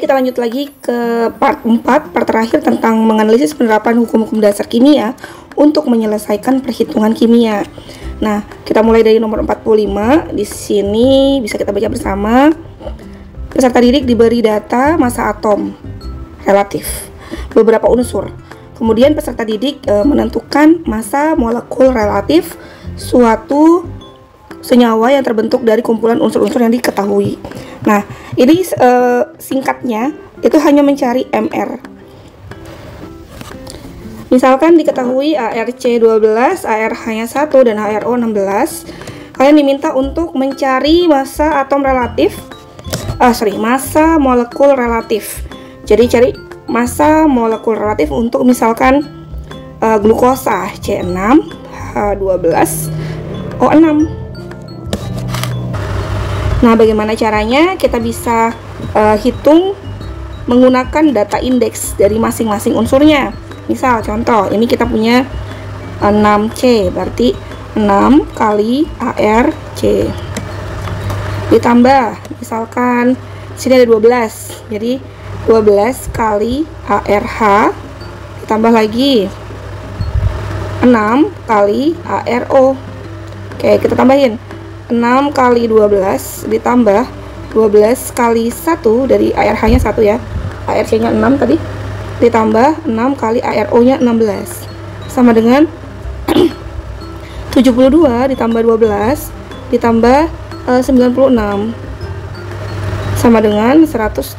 kita lanjut lagi ke part 4, part terakhir tentang menganalisis penerapan hukum-hukum dasar kimia untuk menyelesaikan perhitungan kimia. Nah, kita mulai dari nomor 45. Di sini bisa kita baca bersama. Peserta didik diberi data massa atom relatif, beberapa unsur. Kemudian peserta didik menentukan massa molekul relatif suatu senyawa yang terbentuk dari kumpulan unsur-unsur yang diketahui. Nah, ini singkatnya itu hanya mencari MR. Misalkan diketahui ARC12, ARH-nya 1 dan HRO 16. Kalian diminta untuk mencari massa atom relatif. Massa molekul relatif. Jadi cari massa molekul relatif untuk misalkan glukosa C6, H12, O6. Nah, bagaimana caranya? Kita bisa hitung menggunakan data indeks dari masing-masing unsurnya. Misal, contoh, ini kita punya 6C, berarti 6 kali ARC. Ditambah, misalkan, sini ada 12, jadi 12 kali ARH, ditambah lagi 6 kali ARO. Oke, kita tambahin. 6 kali 12 ditambah 12 kali 1 dari ARH-nya 1 ya. ARC-nya 6 tadi. Ditambah 6 kali ARO-nya 16. Sama dengan 72 ditambah 12 ditambah 96. Sama dengan 180.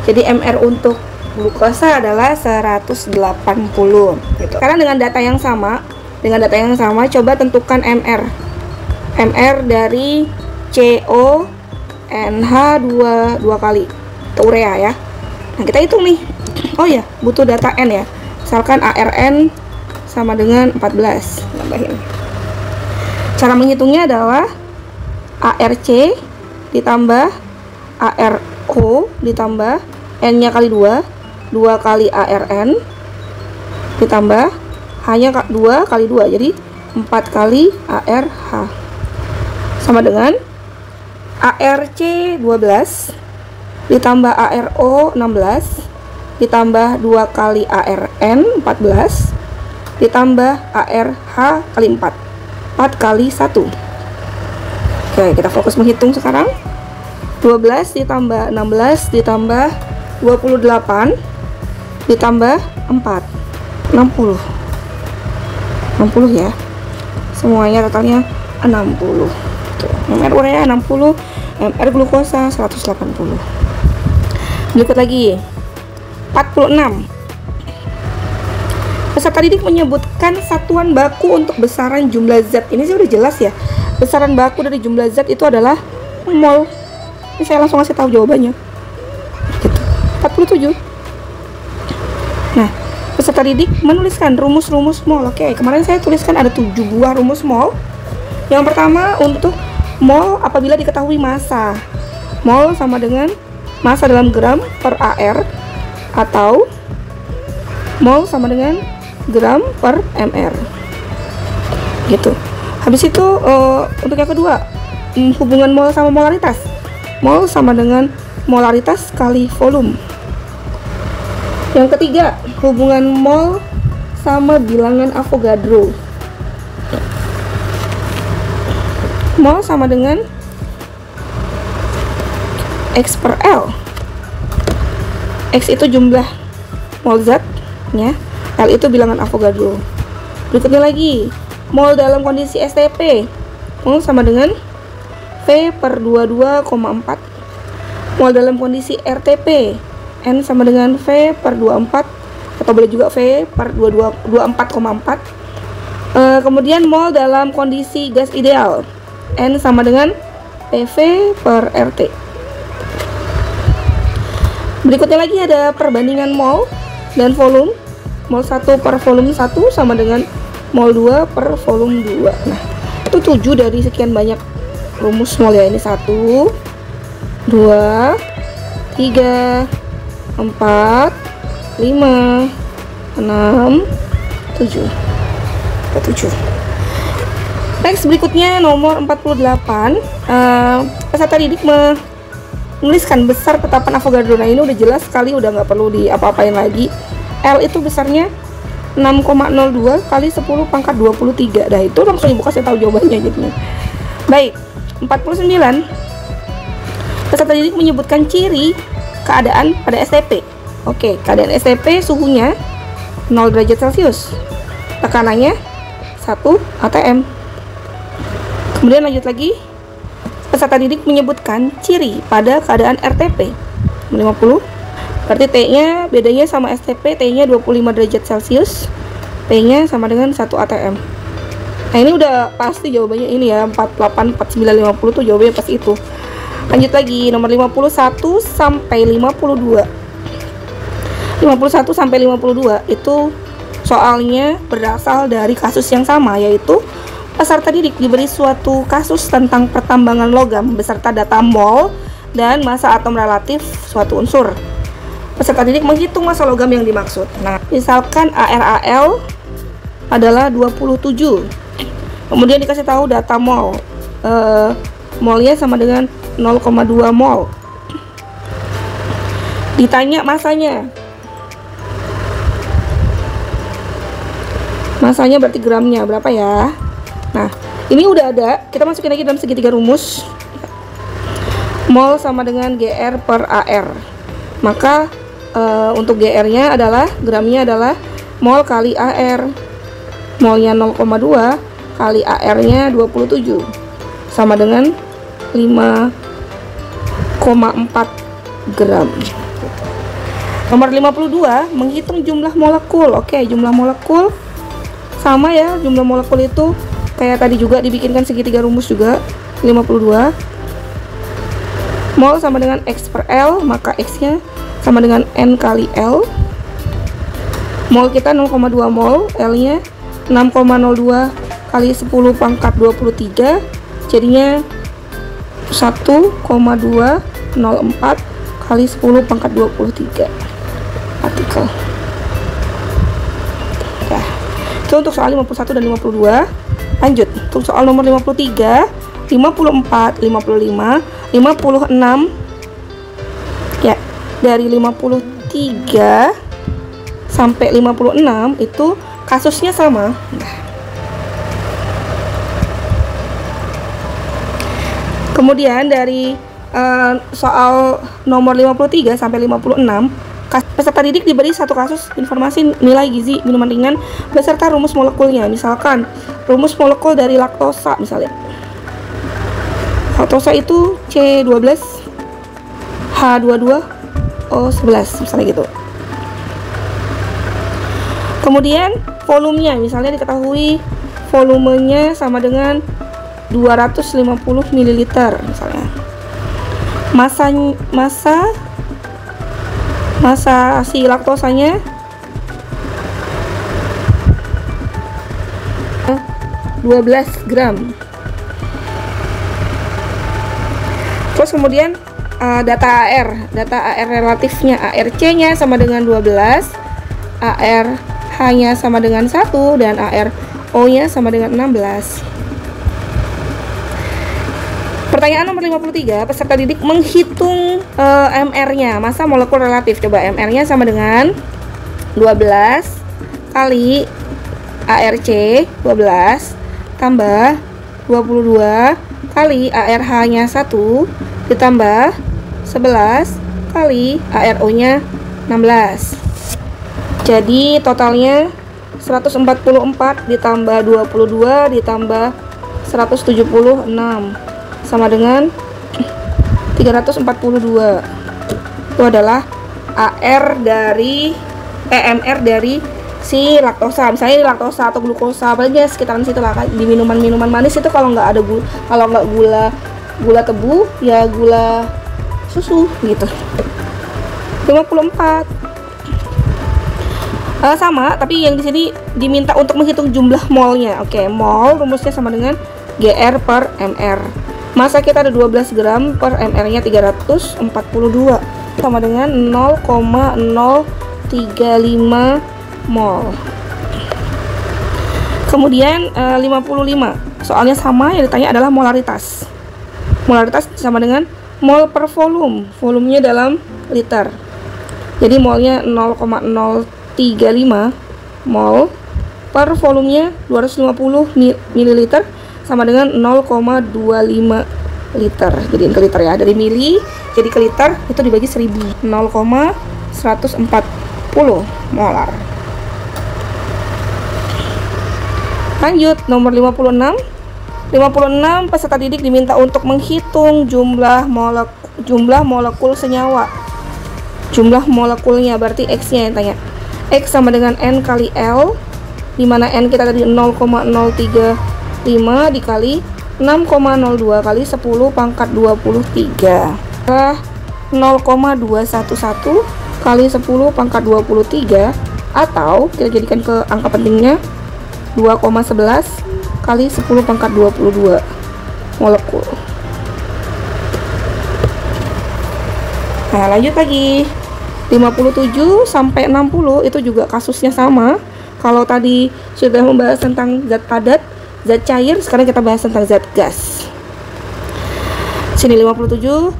Jadi MR untuk glukosa adalah 180 gitu. Karena dengan data yang sama, coba tentukan MR dari CONH2 dua kali atau urea ya. Nah, kita hitung nih. Oh ya, butuh data N ya. Misalkan ARN sama dengan 14. Tambahin. Cara menghitungnya adalah ARC ditambah ARO ditambah N-nya kali 2 kali ARN ditambah H-nya 2 kali 2, jadi 4 kali ARH. Sama dengan ARC 12 ditambah ARO 16 ditambah 2 kali ARN 14 ditambah ARH kali 4 kali 1. Oke, kita fokus menghitung sekarang. 12 ditambah 16 ditambah 28 ditambah 4 60 ya, semuanya totalnya 60. MR urea 60, MR glukosa 180. Berikut lagi 46. Peserta didik menyebutkan satuan baku untuk besaran jumlah zat. Ini sih udah jelas ya. Besaran baku dari jumlah zat itu adalah mol. Ini saya langsung kasih tahu jawabannya. Gitu. 47. Nah, peserta didik menuliskan rumus-rumus mol. Oke, kemarin saya tuliskan ada 7 buah rumus mol. Yang pertama, untuk mol apabila diketahui massa. Mol sama dengan massa dalam gram per AR atau mol sama dengan gram per MR. Gitu. Habis itu untuk yang kedua, hubungan mol sama molaritas. Mol sama dengan molaritas kali volume. Yang ketiga, hubungan mol sama bilangan Avogadro. Mol sama dengan X per L. X itu jumlah mol zatnya, L itu bilangan Avogadro. Berikutnya lagi, mol dalam kondisi STP. Mol sama dengan V per 22,4. Mol dalam kondisi RTP, N sama dengan V per 24 atau boleh juga V per 24,4. Kemudian mol dalam kondisi gas ideal, N sama dengan PV per RT. Berikutnya lagi ada perbandingan mol dan volume. Mol 1 per volume 1 sama dengan mol 2 per volume 2. Nah, itu 7 dari sekian banyak rumus mol ya. Ini 1, 2, 3, 4, 5, 6, 7. 7. Next, berikutnya nomor 48. Peserta didik menuliskan besar tetapan Avogadro. Nah ini udah jelas sekali, udah nggak perlu diapa-apain lagi. L itu besarnya 6,02 kali 10 pangkat 23. Nah itu langsung ibu kasih tahu jawabannya jadinya. Baik, 49. Peserta didik menyebutkan ciri keadaan pada STP. Oke, keadaan STP suhunya 0 derajat Celcius, tekanannya 1 atm. Kemudian lanjut lagi, peserta didik menyebutkan ciri pada keadaan RTP 50. Berarti T-nya bedanya sama STP, T-nya 25 derajat Celcius, P-nya sama dengan 1 atm. Nah ini udah pasti jawabannya ini ya, 48, 49, 50 tuh jawabannya pasti itu. Lanjut lagi, nomor 51 sampai 52. 51 sampai 52 itu soalnya berasal dari kasus yang sama, yaitu peserta didik diberi suatu kasus tentang pertambangan logam beserta data mol dan massa atom relatif suatu unsur. Peserta didik menghitung massa logam yang dimaksud. Nah, misalkan ARAL adalah 27. Kemudian dikasih tahu data mol. Molnya sama dengan 0,2 mol. Ditanya masanya. Masanya berarti gramnya berapa ya? Nah, ini udah ada. Kita masukin lagi dalam segitiga rumus. Mol sama dengan GR per AR. Maka untuk GR-nya adalah, gramnya adalah mol kali AR. Molnya 0,2 kali AR-nya 27 sama dengan 5,4 gram. Nomor 52, menghitung jumlah molekul. Oke, jumlah molekul sama ya, jumlah molekul itu kayak tadi juga dibikinkan segitiga rumus juga. 52 mol sama dengan X per L, maka X nya sama dengan N kali L. Mol kita 0,2 mol, L nya 6,02 kali 10 pangkat 23, jadinya 1,204 kali 10 pangkat 23 partikel. Itu untuk soal 51 dan 52. Lanjut, untuk soal nomor 53, 54, 55, 56. Ya, dari 53 sampai 56 itu kasusnya sama. Kemudian dari soal nomor 53 sampai 56, peserta didik diberi satu kasus informasi nilai gizi minuman ringan beserta rumus molekulnya. Misalkan rumus molekul dari laktosa misalnya. Laktosa itu C12 H22 O11 misalnya gitu. Kemudian volumenya misalnya diketahui volumenya sama dengan 250 ml misalnya. Massa si laktosanya 12 gram. Terus kemudian data AR relatifnya, ARC-nya sama dengan 12, ARH-nya sama dengan 1, dan ARO-nya sama dengan 16. Pertanyaan nomor 53, peserta didik menghitung MR-nya, massa molekul relatif. Coba MR-nya sama dengan 12 kali ARC 12 tambah 22 kali ARH-nya 1 ditambah 11 kali ARO-nya 16. Jadi totalnya 144 ditambah 22 ditambah 176 sama dengan 342. Itu adalah AR dari MR dari si laktosa. Misalnya laktosa atau glukosa, apalagi sekitaran situ lah. Di minuman-minuman manis itu kalau nggak ada gula tebu ya gula susu gitu. 54. Sama, tapi yang di sini diminta untuk menghitung jumlah molnya. Oke, mol rumusnya sama dengan GR per MR. Massa kita ada 12 gram per MR-nya 342 sama dengan 0,035 mol. Kemudian 55. Soalnya sama, yang ditanya adalah molaritas. Molaritas sama dengan mol per volume, volumenya dalam liter. Jadi molnya 0,035 mol per volumenya 250 ml sama dengan 0,25 liter. Jadi ke liter ya, dari mili jadi ke liter itu dibagi 1000, 0,140 molar. Lanjut, nomor 56. 56, peserta didik diminta untuk menghitung jumlah molekul senyawa. Jumlah molekulnya berarti X-nya yang tanya. X sama dengan N kali L, di mana N kita tadi 0,035 dikali 6,02 kali 10 pangkat 23. 0,211 kali 10 pangkat 23, atau kita jadikan ke angka pentingnya 2,11 kali 10 pangkat 22 molekul. Nah, lanjut lagi. 57 sampai 60 itu juga kasusnya sama. Kalau tadi sudah membahas tentang zat padat, zat cair, sekarang kita bahas tentang zat gas. Sini 57,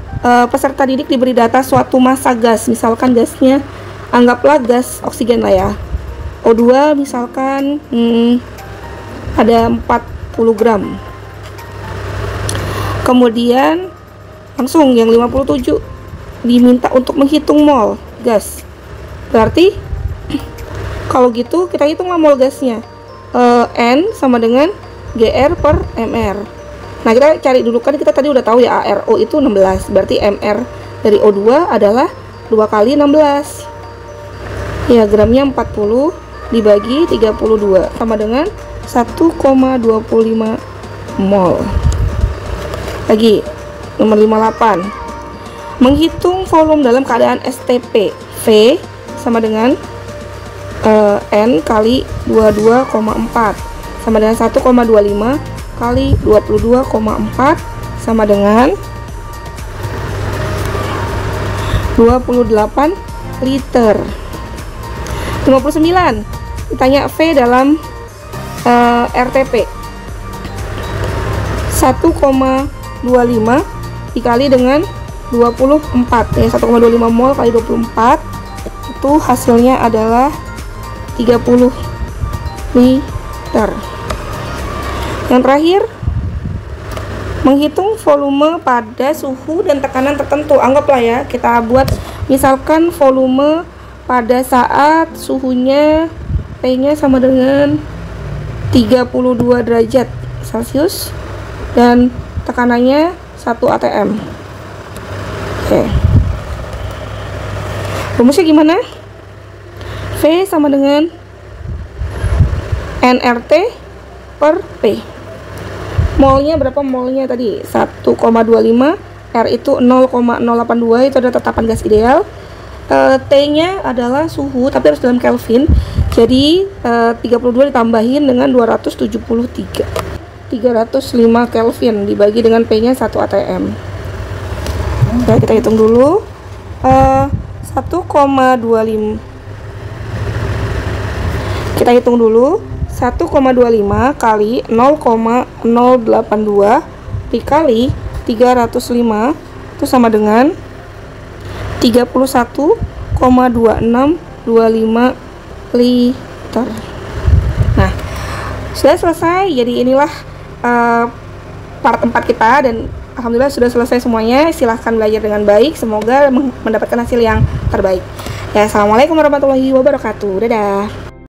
peserta didik diberi data suatu massa gas, misalkan gasnya anggaplah gas oksigen lah ya. O2 misalkan ada 40 gram. Kemudian langsung yang 57 diminta untuk menghitung mol gas. Berarti kalau gitu kita hitung mol gasnya. N sama dengan GR per MR. Nah, kita cari dulu, kan kita tadi udah tahu ya ARO itu 16. Berarti MR dari O2 adalah 2 kali 16. Ya, gramnya 40 dibagi 32 sama dengan 1,25 mol. Lagi, nomor 58. Menghitung volume dalam keadaan STP. V sama dengan N kali 22,4 sama dengan 1,25 kali 22,4 sama dengan 28 liter. 59. Ditanya V dalam RTP 1,25 dikali dengan 24 ya, 1,25 mol kali 24 itu hasilnya adalah 30 liter. Yang terakhir, menghitung volume pada suhu dan tekanan tertentu. Anggaplah ya, kita buat misalkan volume pada saat suhunya T-nya sama dengan 32 derajat Celcius dan tekanannya 1 atm. Oke. Rumusnya gimana? V sama dengan nRT per P. Molnya berapa molnya tadi? 1,25. R itu 0,082, itu adalah tetapan gas ideal. T-nya adalah suhu, tapi harus dalam Kelvin. Jadi 32 ditambahin dengan 273. 305 Kelvin dibagi dengan P-nya 1 atm. Nah, kita hitung dulu. 1,25. Kita hitung dulu. 1,25 kali 0,082 dikali 305 itu sama dengan 31,2625 liter. Nah, sudah selesai. Jadi inilah part 4 kita, dan alhamdulillah sudah selesai semuanya. Silahkan belajar dengan baik, semoga mendapatkan hasil yang terbaik ya. Assalamualaikum warahmatullahi wabarakatuh. Dadah.